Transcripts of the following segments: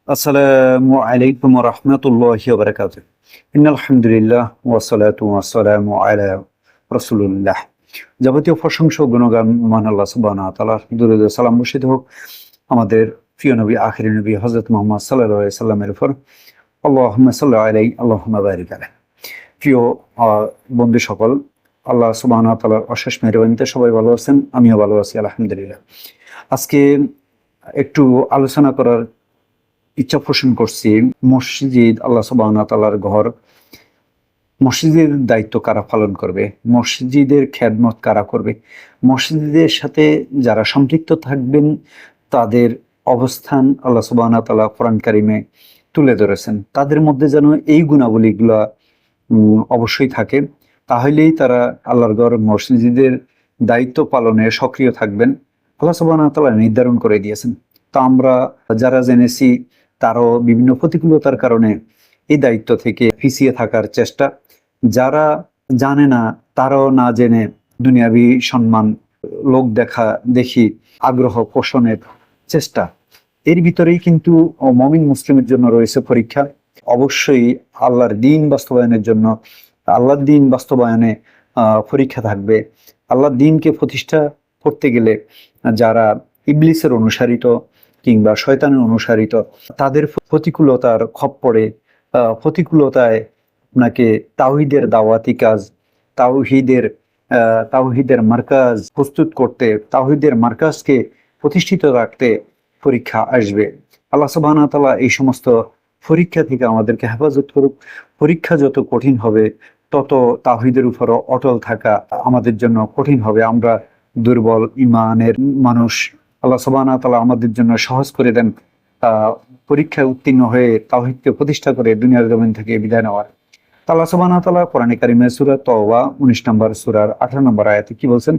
আসসালামু আলাইকুম ওয়া রাহমাতুল্লাহি ওয়া বারাকাতুহু। ইন্নাল হামদুলিল্লাহ ওয়া সলাতু ওয়া সালামু আলা রাসূলিল্লাহ। যাবতীয় প্রশংসা ও গুণগান মহান আল্লাহ সুবহানাহু ওয়া তাআলার। দুরূদ ও সালাম বর্ষিত হোক আমাদের প্রিয় নবী আখিরি নবী হযরত মুহাম্মদ সাল্লাল্লাহু আলাইহি সাল্লামের উপর। আল্লাহুম্মা সাল্লি আলাইহি আল্লাহুম্মা বারিক আলাইহি। প্রিয় বন্ধু সকল, আল্লাহ সুবহানাহু ওয়া তাআলার অশেষ মেহেরবানিতে সবাই ভালো আছেন, আমিও ভালো আছি আলহামদুলিল্লাহ। আজকে একটু আলোচনা করার ইচ্ছা পোষণ করছি। মসজিদ আল্লাহ সুবহানাহু ওয়া তাআলার ঘর। মসজিদের দায়িত্ব কারা পালন করবে? মসজিদের খেদমত কারা করবে? মসজিদের সাথে যারা সম্পৃক্ত থাকবেন তাদের অবস্থান আল্লাহ সুবহানাহু ওয়া তাআলা কোরআন কারিমে তুলে ধরেছেন। তাদের মধ্যে যেন এই গুণাবলীগুলা অবশ্যই থাকে, তাহলেই তারা আল্লাহর ঘর মসজিদের দায়িত্ব পালনে সক্রিয় থাকবেন। আল্লাহ সুবহানাহু ওয়া তাআলা নির্ধারণ করে দিয়েছেন। তা আমরা যারা জেনেছি তারও বিভিন্ন প্রতিকূলতার কারণে এই দায়িত্ব থেকে পিছিয়ে থাকার চেষ্টা, যারা জানে না তারাও না জেনে দুনিয়াবি সম্মান, লোক দেখা দেখি আগ্রহ পোষণের চেষ্টা, এর ভিতরেই কিন্তু মুমিন মুসলিমের জন্য রয়েছে পরীক্ষা। অবশ্যই আল্লাহর দ্বীন বাস্তবায়নের জন্য, আল্লাহর দ্বীন বাস্তবায়নে পরীক্ষা থাকবে। আল্লাহর দ্বীনকে প্রতিষ্ঠা করতে গেলে যারা ইবলিসের অনুসারিত কিংবা শয়তানের অনুসারিত, তাদের প্রতিকূলতার খপ্পরে, প্রতিকূলতায় আপনাকে তাওহীদের দাওয়াতি কাজ, তাওহীদের তাওহীদের মার্কাজ প্রস্তুত করতে, তাওহীদের মার্কাজকে প্রতিষ্ঠিত রাখতে পরীক্ষা আসবে। আল্লাহ সুবহানাহু ওয়া তাআলা এই সমস্ত পরীক্ষা থেকে আমাদেরকে হেফাজত করুক। পরীক্ষা যত কঠিন হবে তত তাওহীদের উপরও অটল থাকা আমাদের জন্য কঠিন হবে। আমরা দুর্বল ইমানের মানুষ। আল্লাহ সুবহানাহু ওয়া তাআলা আমাদের জন্য সহজ করে দেন পরীক্ষায় উত্তীর্ণ হয়ে তাওহীদকে প্রতিষ্ঠা করে দুনিয়ার জমিন থেকে বিদায় নেওয়ার। আল্লাহ সুবহানাহু ওয়া তাআলা কোরআনে কারিমে সূরা তাওবা 19 নম্বর সূরার 18 নম্বর আয়াতে কি বলছেন?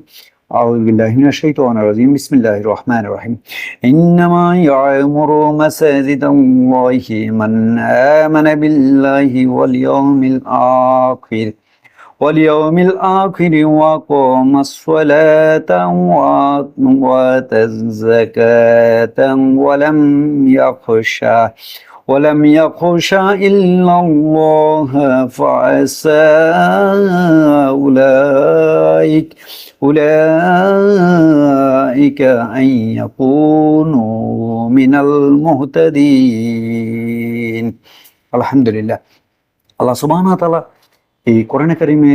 আউযু বিল্লাহি মিনাশ শাইতানির রাজিম। বিসমিল্লাহির রহমানির রহিম। ইন্নামা ইয়া'মুরু মাসাজিদাল্লাহি মান আমানা বিল্লাহি واليوم الآخر وقام الصلاة وآتى الزكاة ولم يخشى إلا الله فعسى أولئك أن يكونوا من المهتدين। আলহামদুলিল্লাহ। আল্লাহ সুবহানাহু ওয়া তাআলা এই কোরআনে কারিমে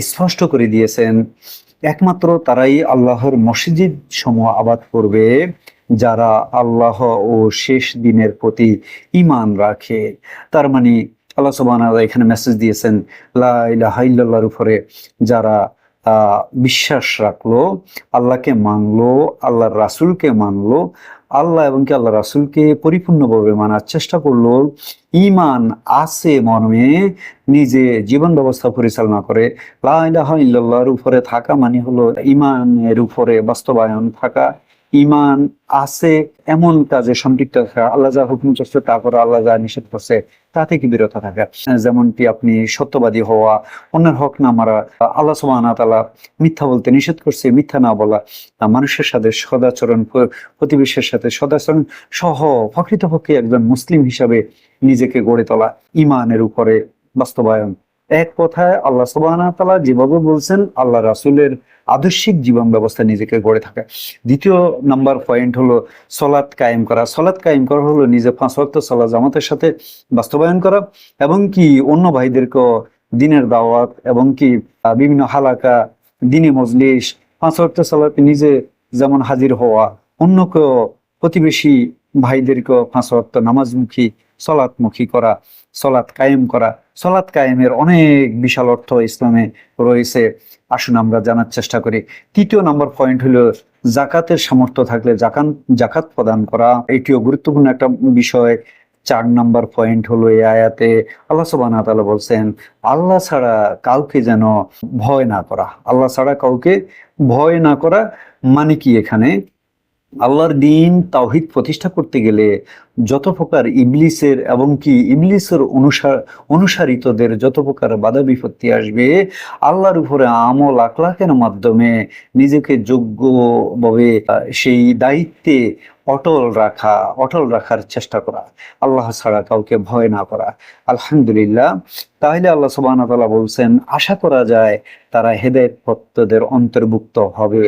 স্পষ্ট করে দিয়েছেন, একমাত্র তারাই আল্লাহর মসজিদ সমূহ আবাদ করবে যারা আল্লাহ ও শেষ দিনের প্রতি ঈমান রাখে। তার মানে আল্লাহ সুবহানাহু ওয়া তাআলা এখানে মেসেজ দিয়েছেন, লা ইলাহা ইল্লাল্লাহর উপরে যারা বিশ্বাস রাখলো, আল্লাহকে মানলো, আল্লাহর রাসূলকে মানলো, আল্লাহ এবং কি আল্লাহ রাসূলকে পরিপূর্ণভাবে মানার চেষ্টা করলো, ঈমান আছে মর্মে নিজে জীবন ব্যবস্থা পরিচালনা করে। লা ইলাহা ইল্লাল্লাহর উপরে থাকা মানে হলো ঈমানের উপরে বাস্তবায়ন থাকা। ঈমান আছে এমন কাজে সম্পৃক্ত থাকা, আল্লাহ যা হুকুম করছে তা করা, আল্লাহ যা নিষেধ করছে তা থেকে বিরত থাকা। যেমনটি আপনি সত্যবাদী হওয়া, অন্যের হক না মারা, আল্লাহ সুবহানাহু ওয়া তাআলা মিথ্যা বলতে নিষেধ করছে মিথ্যা না বলা, মানুষের সাথে সদাচরণ, প্রতিবেশীর সাথে সদাচরণ সহ প্রকৃতপক্ষে একজন মুসলিম হিসাবে নিজেকে গড়ে তোলা, ঈমানের উপরে বাস্তবায়ন। এক কথায় আল্লাহ সুবহানাহু ওয়া তাআলা যেভাবে বলছেন আল্লাহ রাসূলের আদর্শিক জীবন ব্যবস্থা নিজেকে গড়ে থাকা। দ্বিতীয় নাম্বার পয়েন্ট হলো সালাত কায়েম করা। সালাত কায়েম করা হলো নিজে 5 ওয়াক্ত সালাত জামাতের সাথে বাস্তবায়ন করা, এবং কি অন্য ভাইদেরকে দ্বীনের দাওয়াত, এবং কি বিভিন্ন হালাকা, দ্বীনি মজলিস, 5 ওয়াক্ত সালাতে নিজে যেমন হাজির হওয়া, অন্যকেও প্রতিবেশী ভাইদেরকে 5 ওয়াক্ত নামাজমুখী, সালাতমুখী করা, সালাত কায়েম করা। সালাত কায়েমের অনেক বিশাল অর্থ ইসলামে রয়েছে, আসুন আমরা জানার চেষ্টা করি। তৃতীয় নম্বর পয়েন্ট হলো জাকাতের সামর্থ্য থাকলে জাকাত প্রদান করা, এটিও গুরুত্বপূর্ণ একটা বিষয়। 4 নম্বর পয়েন্ট হলো এই আয়াতে আল্লাহ সুবহানাহু ওয়া তাআলা বলছেন, আল্লাহ ছাড়া কাউকে যেন ভয় না করা। আল্লাহ ছাড়া কাউকে ভয় না করা মানে কি? এখানে আল্লাহর দ্বীন তাওহীদ প্রতিষ্ঠা করতে গেলে যত প্রকার ইবলিসের এবং কি ইবলিসের অনুসারিতদের যত প্রকার বাধা বিপত্তি আসবে, আল্লাহর উপরে আমল আখলাকের মাধ্যমে নিজেকে যোগ্যভাবে সেই দায়িত্বে অটল রাখার চেষ্টা করা, আল্লাহ ছাড়া কাউকে ভয় না করা। আলহামদুলিল্লাহ। তাহলে আল্লাহ সুবহানাহু ওয়া তাআলা বলছেন আশা করা যায় তারা হেদায়েত প্রাপ্তদের অন্তর্ভুক্ত হবে।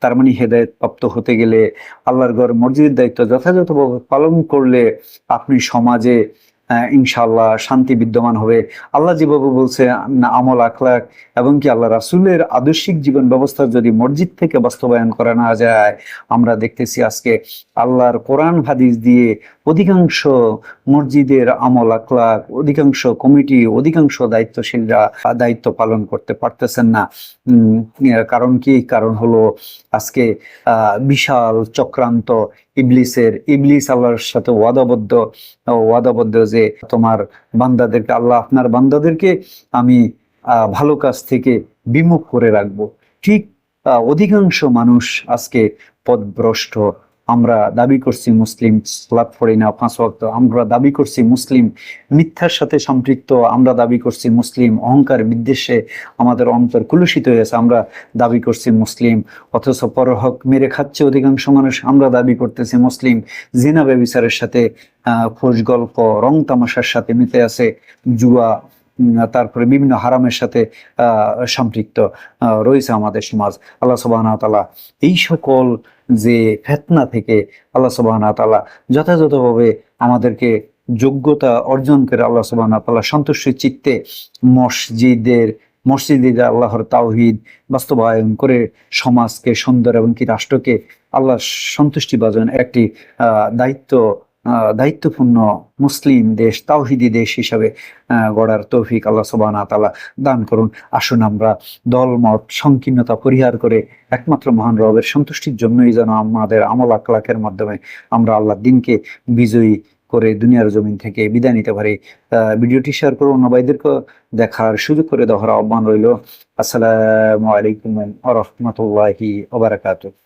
তার মানে হেদায়েত প্রাপ্ত হতে গেলে আল্লাহর ঘর মসজিদের দায়িত্ব যথাযথভাবে পালন করলে আপনি সমাজে ইনশাআল্লাহ শান্তি বিদ্যমান হবে। আল্লাহ যেভাবে বলছে আমল আখলাক এবং কি আল্লাহ রাসূলের আদর্শিক জীবন ব্যবস্থা যদি মসজিদ থেকে বাস্তবায়ন করা না যায়, আমরা দেখতেছি আজকে আল্লাহর কোরআন হাদিস দিয়ে অধিকাংশ মসজিদের আমল আখলাক, অধিকাংশ কমিটি, অধিকাংশ দায়িত্বশীলরা দায়িত্ব পালন করতে পারতেছেন না। কারণ কি? কারণ হলো আজকে বিশাল চক্রান্ত ইবলিস আল্লাহর সাথে ওয়াদাবদ্ধ যে তোমার বান্দাদেরকে, আল্লাহ আপনার বান্দাদেরকে আমি ভালো কাজ থেকে বিমুখ করে রাখবো। ঠিক অধিকাংশ মানুষ আজকে পথভ্রষ্ট। আমরা দাবি করছি মুসলিম, সালাত পড়ি না 5 ওয়াক্ত, আমরা দাবি করছি মুসলিম, মিথ্যার সাথে সম্পৃক্ত, আমরা দাবি করছি মুসলিম, অহংকার বিদ্বেষে আমাদের অন্তর কুলুষিত হয়েছে, আমরা দাবি করছি মুসলিম, অথচ পরহক মেরে খাচ্ছে অধিকাংশ মানুষ, আমরা দাবি করতেছি মুসলিম। জিনা ব্যভিচারের সাথে খোশ গল্প, রং তামাশার সাথে মেতে আছে, জুয়া, তারপরে বিভিন্ন হারামের সাথে সম্পৃক্ত রয়েছে আমাদের সমাজ। আল্লাহ সুবহানাহু ওয়া তাআলা এই সকল যে ফিতনা থেকে আল্লাহ সুবহানাহু ওয়া তাআলা যথাযথভাবে আমাদেরকে যোগ্যতা অর্জন করে আল্লাহ সুবহানাহু ওয়া তাআলা সন্তুষ্ট চিত্তে মসজিদে আল্লাহর তাওহীদ বাস্তবায়ন করে সমাজকে সুন্দর এবং কি রাষ্ট্রকে আল্লাহ সন্তুষ্টিভাজন একটি দায়িত্বপূর্ণ মুসলিম দেশ, তাওহীদি দেশ হিসাবে গড়ার তৌফিক আল্লাহ সুবহানাহু ওয়া তাআলা দান করুন। আসুন আমরা দলমত সংকীর্ণতা পরিহার করে একমাত্র মহান রবের সন্তুষ্টির জন্যই যেন আমাদের আমল আখলাকের মাধ্যমে আমরা আল্লাহর দিনকে বিজয়ী করে দুনিয়ার জমিন থেকে বিদায় নিতে পারি। ভিডিওটি শেয়ার করুন, অন্য ভাইদেরকে দেখার সুযোগ করে দেওয়ার আহ্বান রইল। আসসালামু আলাইকুম ওয়া রাহমাতুল্লাহি ওয়া বারাকাতুহু।